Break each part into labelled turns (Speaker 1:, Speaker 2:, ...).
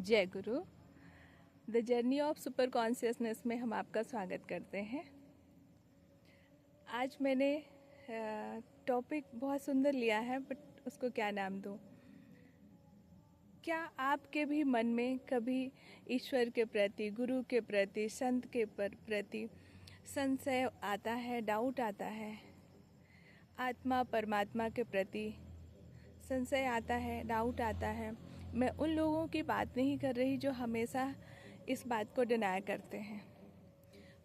Speaker 1: जय गुरु। The journey of super consciousness में हम आपका स्वागत करते हैं। आज मैंने टॉपिक बहुत सुंदर लिया है, बट उसको क्या नाम दूँ। क्या आपके भी मन में कभी ईश्वर के प्रति, गुरु के प्रति, संत के प्रति संशय आता है, डाउट आता है? आत्मा परमात्मा के प्रति संशय आता है, डाउट आता है। मैं उन लोगों की बात नहीं कर रही जो हमेशा इस बात को डिनाय करते हैं।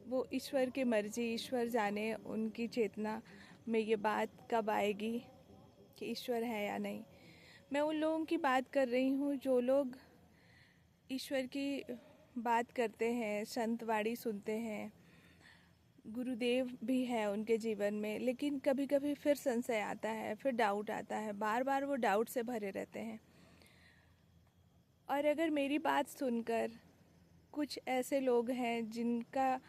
Speaker 1: वो ईश्वर की मर्जी, ईश्वर जाने उनकी चेतना में ये बात कब आएगी कि ईश्वर है या नहीं। मैं उन लोगों की बात कर रही हूँ जो लोग ईश्वर की बात करते हैं, संतवाणी सुनते हैं, गुरुदेव भी है उनके जीवन में, लेकिन कभी कभी फिर संशय आता है, फिर डाउट आता है, बार बार वो डाउट से भरे रहते हैं। और अगर मेरी बात सुनकर कुछ ऐसे लोग हैं जिनका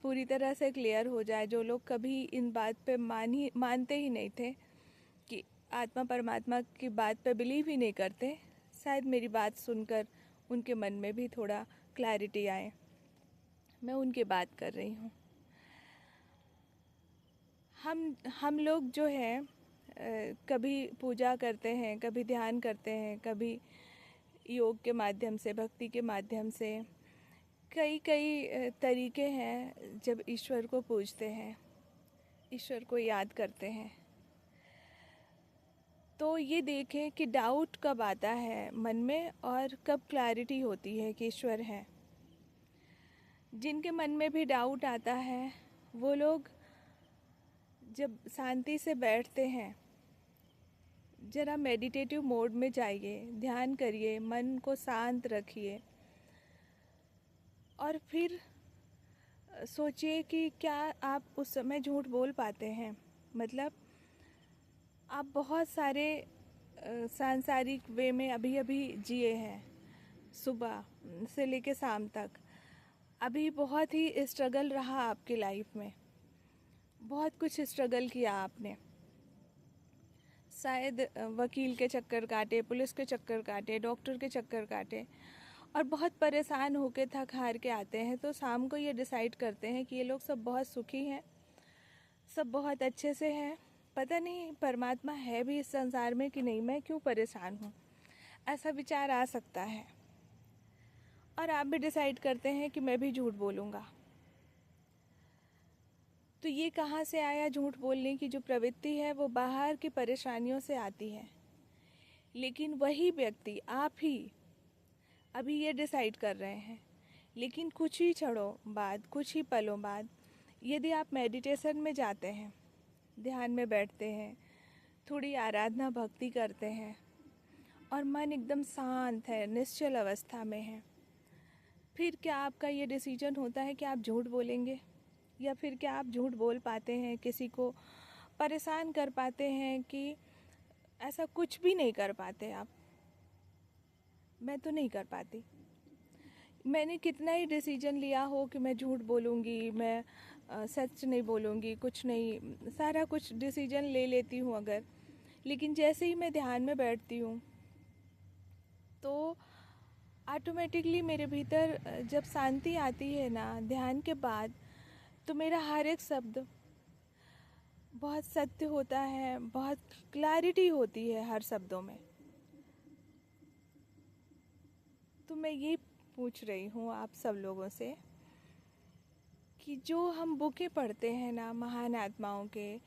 Speaker 1: पूरी तरह से क्लियर हो जाए, जो लोग कभी इन बात पे मानते ही नहीं थे, कि आत्मा परमात्मा की बात पे बिलीव ही नहीं करते, शायद मेरी बात सुनकर उनके मन में भी थोड़ा क्लैरिटी आए। मैं उनकी बात कर रही हूँ। हम लोग जो है कभी पूजा करते हैं, कभी ध्यान करते हैं, कभी योग के माध्यम से, भक्ति के माध्यम से, कई तरीके हैं जब ईश्वर को पूजते हैं, ईश्वर को याद करते हैं। तो ये देखें कि डाउट कब आता है मन में और कब क्लैरिटी होती है कि ईश्वर है। जिनके मन में भी डाउट आता है वो लोग जब शांति से बैठते हैं, जरा मेडिटेटिव मोड में जाइए, ध्यान करिए, मन को शांत रखिए और फिर सोचिए कि क्या आप उस समय झूठ बोल पाते हैं। मतलब आप बहुत सारे सांसारिक वे में अभी जिए हैं, सुबह से लेके शाम तक। अभी बहुत ही स्ट्रगल रहा आपकी लाइफ में, बहुत कुछ स्ट्रगल किया आपने। शायद वकील के चक्कर काटे, पुलिस के चक्कर काटे, डॉक्टर के चक्कर काटे, और बहुत परेशान होके थक हार के आते हैं। तो शाम को ये डिसाइड करते हैं कि ये लोग सब बहुत सुखी हैं, सब बहुत अच्छे से हैं, पता नहीं परमात्मा है भी इस संसार में कि नहीं, मैं क्यों परेशान हूँ, ऐसा विचार आ सकता है। और आप भी डिसाइड करते हैं कि मैं भी झूठ बोलूँगा। तो ये कहाँ से आया? झूठ बोलने की जो प्रवृत्ति है वो बाहर की परेशानियों से आती है। लेकिन वही व्यक्ति, आप ही अभी ये डिसाइड कर रहे हैं, लेकिन कुछ ही क्षणों बाद, कुछ ही पलों बाद, यदि आप मेडिटेशन में जाते हैं, ध्यान में बैठते हैं, थोड़ी आराधना भक्ति करते हैं और मन एकदम शांत है, निश्चल अवस्था में है, फिर क्या आपका ये डिसीजन होता है कि आप झूठ बोलेंगे? या फिर क्या आप झूठ बोल पाते हैं, किसी को परेशान कर पाते हैं कि ऐसा कुछ भी नहीं कर पाते आप? मैं तो नहीं कर पाती। मैंने कितना ही डिसीजन लिया हो कि मैं झूठ बोलूँगी, मैं सच नहीं बोलूँगी, कुछ नहीं, सारा कुछ डिसीजन ले लेती हूँ अगर, लेकिन जैसे ही मैं ध्यान में बैठती हूँ तो ऑटोमेटिकली मेरे भीतर जब शांति आती है ना ध्यान के बाद, तो मेरा हर एक शब्द बहुत सत्य होता है, बहुत क्लैरिटी होती है हर शब्दों में। तो मैं ये पूछ रही हूँ आप सब लोगों से कि जो हम बुकें पढ़ते हैं ना महान आत्माओं के,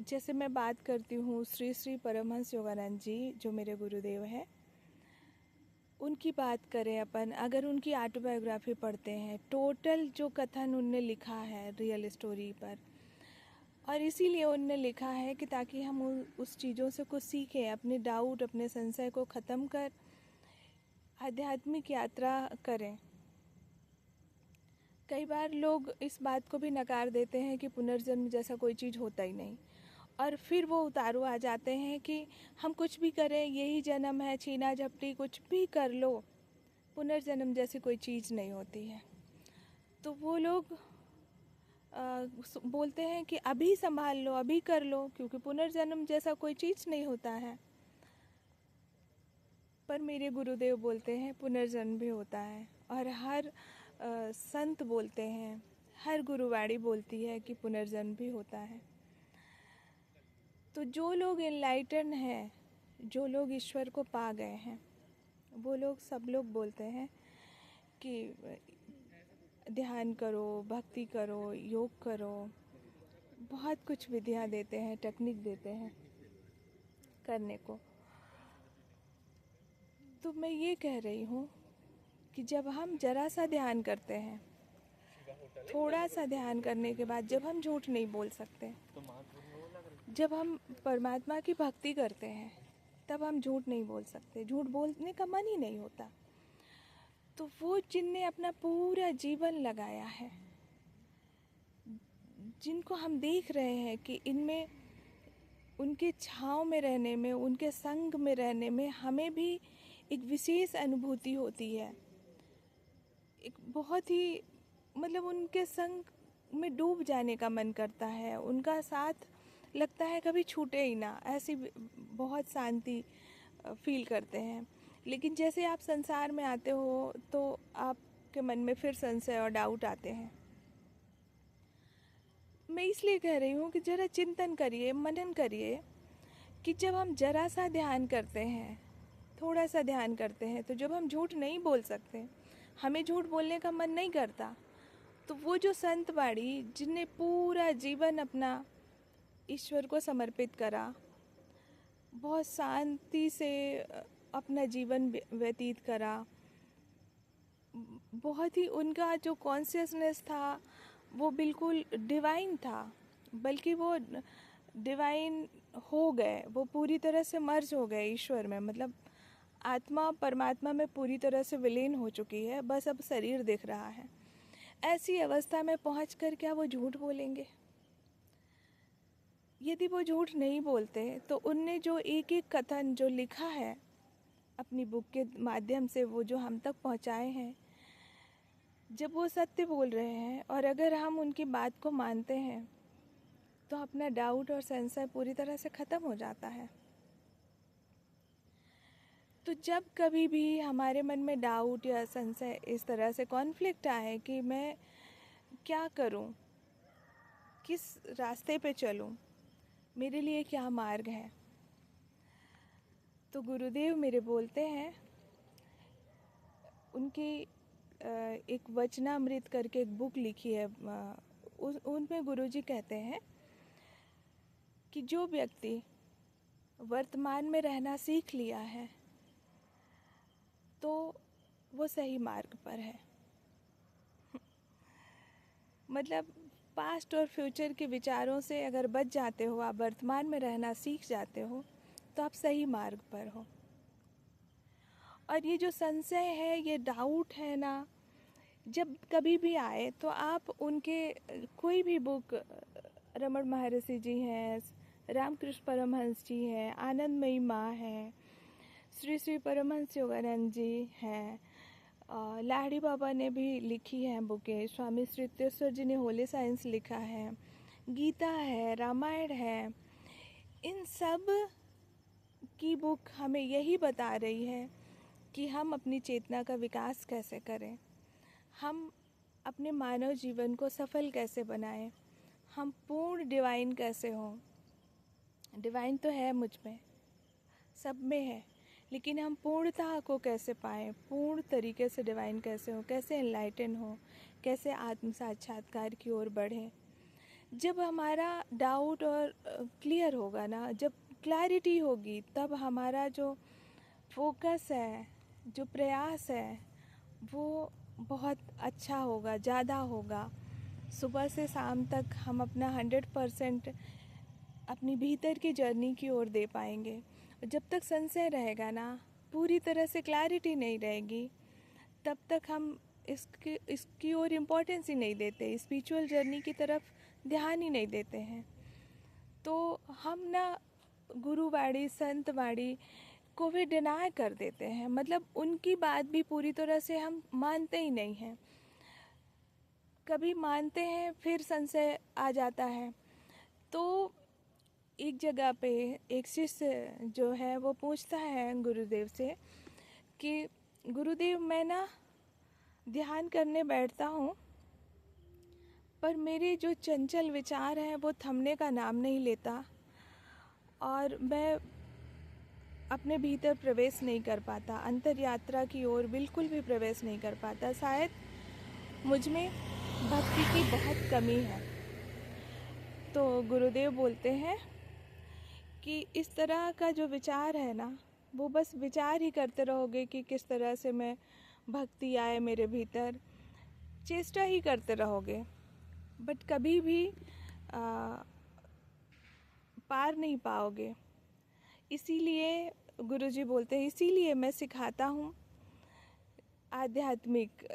Speaker 1: जैसे मैं बात करती हूँ श्री श्री परमहंस योगानंद जी जो मेरे गुरुदेव हैं, उनकी बात करें अपन, अगर उनकी ऑटोबायोग्राफी पढ़ते हैं, टोटल जो कथन उनने लिखा है रियल स्टोरी पर, और इसीलिए उनने लिखा है कि ताकि हम उस चीज़ों से कुछ सीखें, अपने डाउट, अपने संशय को ख़त्म कर आध्यात्मिक यात्रा करें। कई बार लोग इस बात को भी नकार देते हैं कि पुनर्जन्म जैसा कोई चीज़ होता ही नहीं, और फिर वो उतारू आ जाते हैं कि हम कुछ भी करें, यही जन्म है, छीना झपटी कुछ भी कर लो, पुनर्जन्म जैसी कोई चीज़ नहीं होती है। तो वो लोग बोलते हैं कि अभी संभाल लो, अभी कर लो, क्योंकि पुनर्जन्म जैसा कोई चीज़ नहीं होता है। पर मेरे गुरुदेव बोलते हैं पुनर्जन्म भी होता है, और हर संत बोलते हैं, हर गुरुवाणी बोलती है कि पुनर्जन्म भी होता है। तो जो लोग एनलाइटन हैं, जो लोग ईश्वर को पा गए हैं, वो लोग सब लोग बोलते हैं कि ध्यान करो, भक्ति करो, योग करो, बहुत कुछ विधियाँ देते हैं, टेक्निक देते हैं करने को। तो मैं ये कह रही हूँ कि जब हम जरा सा ध्यान करते हैं, थोड़ा सा ध्यान करने के बाद जब हम झूठ नहीं बोल सकते, जब हम परमात्मा की भक्ति करते हैं, तब हम झूठ नहीं बोल सकते, झूठ बोलने का मन ही नहीं होता। तो वो जिनने अपना पूरा जीवन लगाया है, जिनको हम देख रहे हैं कि इनमें, उनके छाँव में रहने में, उनके संग में रहने में हमें भी एक विशेष अनुभूति होती है, एक बहुत ही मतलब उनके संग में डूब जाने का मन करता है, उनका साथ लगता है कभी छूटे ही ना, ऐसी बहुत शांति फील करते हैं। लेकिन जैसे आप संसार में आते हो तो आपके मन में फिर संशय और डाउट आते हैं। मैं इसलिए कह रही हूँ कि जरा चिंतन करिए, मनन करिए कि जब हम जरा सा ध्यान करते हैं, थोड़ा सा ध्यान करते हैं, तो जब हम झूठ नहीं बोल सकते, हमें झूठ बोलने का मन नहीं करता, तो वो जो संत बाड़ी जिनने पूरा जीवन अपना ईश्वर को समर्पित करा, बहुत शांति से अपना जीवन व्यतीत करा, बहुत ही उनका जो कॉन्शियसनेस था वो बिल्कुल डिवाइन था, बल्कि वो डिवाइन हो गए, वो पूरी तरह से मर्ज हो गए ईश्वर में, मतलब आत्मा परमात्मा में पूरी तरह से विलीन हो चुकी है, बस अब शरीर दिख रहा है। ऐसी अवस्था में पहुंचकर क्या वो झूठ बोलेंगे? यदि वो झूठ नहीं बोलते तो उनने जो एक एक कथन जो लिखा है अपनी बुक के माध्यम से, वो जो हम तक पहुंचाए हैं, जब वो सत्य बोल रहे हैं और अगर हम उनकी बात को मानते हैं तो अपना डाउट और संशय पूरी तरह से ख़त्म हो जाता है। तो जब कभी भी हमारे मन में डाउट या संशय, इस तरह से कॉन्फ्लिक्ट आए कि मैं क्या करूं, किस रास्ते पे चलूं, मेरे लिए क्या मार्ग है, तो गुरुदेव मेरे बोलते हैं, उनकी एक वचनामृत करके एक बुक लिखी है, उनमें गुरुजी कहते हैं कि जो व्यक्ति वर्तमान में रहना सीख लिया है तो वो सही मार्ग पर है। मतलब पास्ट और फ्यूचर के विचारों से अगर बच जाते हो, आप वर्तमान में रहना सीख जाते हो, तो आप सही मार्ग पर हो। और ये जो संशय है, ये डाउट है ना, जब कभी भी आए तो आप उनके कोई भी बुक, रमण महर्षि जी हैं, रामकृष्ण परमहंस जी हैं, आनंदमयी माँ हैं, श्री श्री परमहंस योगानंद जी हैं, लाहिड़ी बाबा ने भी लिखी हैं बुकें, स्वामी श्रीतेश्वर जी ने होली साइंस लिखा है, गीता है, रामायण है, इन सब की बुक हमें यही बता रही है कि हम अपनी चेतना का विकास कैसे करें, हम अपने मानव जीवन को सफल कैसे बनाएं, हम पूर्ण डिवाइन कैसे हों। डिवाइन तो है मुझ में, सब में है, लेकिन हम पूर्णता को कैसे पाएं, पूर्ण तरीके से डिवाइन कैसे हो, कैसे एनलाइटन हो, कैसे आत्म साक्षात्कार की ओर बढ़ें। जब हमारा डाउट और क्लियर होगा ना, जब क्लैरिटी होगी, तब हमारा जो फोकस है, जो प्रयास है, वो बहुत अच्छा होगा, ज़्यादा होगा। सुबह से शाम तक हम अपना 100% अपनी भीतर की जर्नी की ओर दे पाएंगे। जब तक संशय रहेगा ना, पूरी तरह से क्लैरिटी नहीं रहेगी, तब तक हम इसकी ओर इम्पोर्टेंस ही नहीं देते, स्पिरिचुअल जर्नी की तरफ ध्यान ही नहीं देते हैं। तो हम ना गुरुवाणी, संतवाणी को भी डिनाय कर देते हैं, मतलब उनकी बात भी पूरी तरह से हम मानते ही नहीं हैं। कभी मानते हैं फिर संशय आ जाता है। तो एक जगह पे एक शिष्य जो है वो पूछता है गुरुदेव से कि गुरुदेव मैं ना ध्यान करने बैठता हूँ, पर मेरे जो चंचल विचार हैं वो थमने का नाम नहीं लेता और मैं अपने भीतर प्रवेश नहीं कर पाता, अंतर यात्रा की ओर बिल्कुल भी प्रवेश नहीं कर पाता। शायद मुझ में भक्ति की बहुत कमी है। तो गुरुदेव बोलते हैं कि इस तरह का जो विचार है ना, वो बस विचार ही करते रहोगे कि किस तरह से मैं भक्ति आए मेरे भीतर, चेष्टा ही करते रहोगे, बट कभी भी पार नहीं पाओगे। इसीलिए गुरुजी बोलते हैं, इसीलिए मैं सिखाता हूँ आध्यात्मिक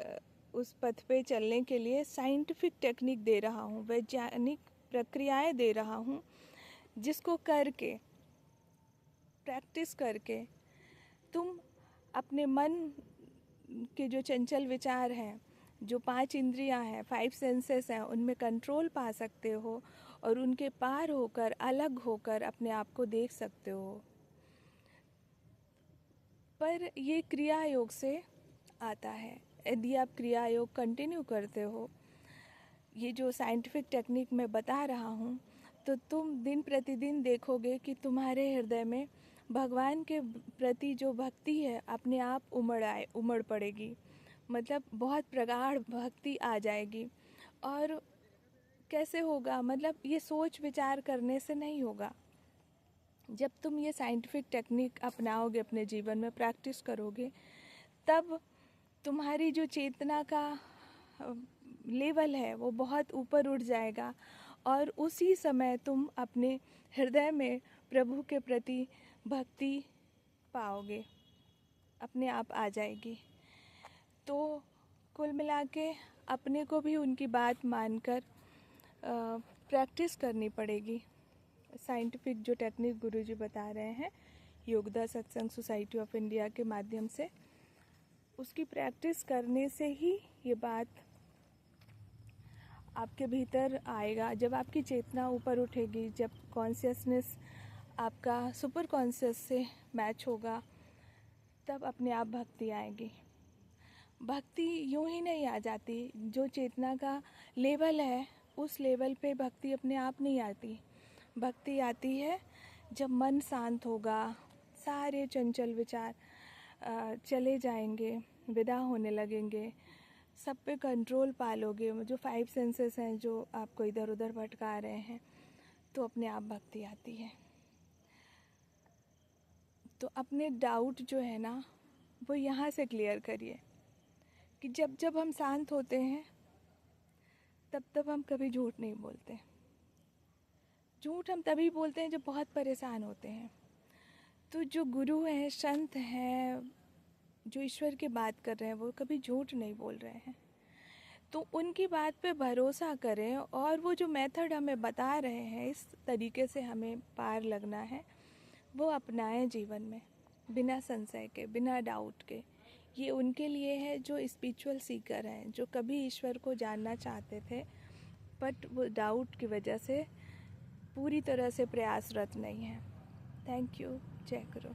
Speaker 1: उस पथ पे चलने के लिए साइंटिफिक टेक्निक दे रहा हूँ, वैज्ञानिक प्रक्रियाएं दे रहा हूँ, जिसको करके प्रैक्टिस करके तुम अपने मन के जो चंचल विचार हैं, जो 5 इंद्रियां हैं, 5 सेंसेस हैं, उनमें कंट्रोल पा सकते हो और उनके पार होकर, अलग होकर अपने आप को देख सकते हो। पर ये क्रिया योग से आता है। यदि आप क्रिया योग कंटिन्यू करते हो, ये जो साइंटिफिक टेक्निक मैं बता रहा हूँ, तो तुम दिन प्रतिदिन देखोगे कि तुम्हारे हृदय में भगवान के प्रति जो भक्ति है अपने आप उमड़ पड़ेगी। मतलब बहुत प्रगाढ़ भक्ति आ जाएगी। और कैसे होगा? मतलब ये सोच विचार करने से नहीं होगा। जब तुम ये साइंटिफिक टेक्निक अपनाओगे, अपने जीवन में प्रैक्टिस करोगे, तब तुम्हारी जो चेतना का लेवल है वो बहुत ऊपर उठ जाएगा और उसी समय तुम अपने हृदय में प्रभु के प्रति भक्ति पाओगे, अपने आप आ जाएगी। तो कुल मिला के अपने को भी उनकी बात मानकर प्रैक्टिस करनी पड़ेगी। साइंटिफिक जो टेक्निक गुरुजी बता रहे हैं योगदा सत्संग सोसाइटी ऑफ इंडिया के माध्यम से, उसकी प्रैक्टिस करने से ही ये बात आपके भीतर आएगा। जब आपकी चेतना ऊपर उठेगी, जब कॉन्शियसनेस आपका सुपर कॉन्शियस से मैच होगा, तब अपने आप भक्ति आएगी। भक्ति यूं ही नहीं आ जाती। जो चेतना का लेवल है उस लेवल पे भक्ति अपने आप नहीं आती। भक्ति आती है जब मन शांत होगा, सारे चंचल विचार चले जाएंगे, विदा होने लगेंगे, सब पे कंट्रोल पालोगे। जो 5 सेंसेस हैं जो आपको इधर उधर भटका रहे हैं, तो अपने आप भक्ति आती है। तो अपने डाउट जो है ना, वो यहाँ से क्लियर करिए कि जब जब हम शांत होते हैं तब तब हम कभी झूठ नहीं बोलते। झूठ हम तभी बोलते हैं जब बहुत परेशान होते हैं। तो जो गुरु हैं, संत हैं, जो ईश्वर की बात कर रहे हैं, वो कभी झूठ नहीं बोल रहे हैं। तो उनकी बात पे भरोसा करें और वो जो मेथड हमें बता रहे हैं, इस तरीके से हमें पार लगना है, वो अपनाएं जीवन में, बिना संशय के, बिना डाउट के। ये उनके लिए है जो स्पिरिचुअल सीकर हैं, जो कभी ईश्वर को जानना चाहते थे, बट वो डाउट की वजह से पूरी तरह से प्रयासरत नहीं है। Thank you. जय गुरु।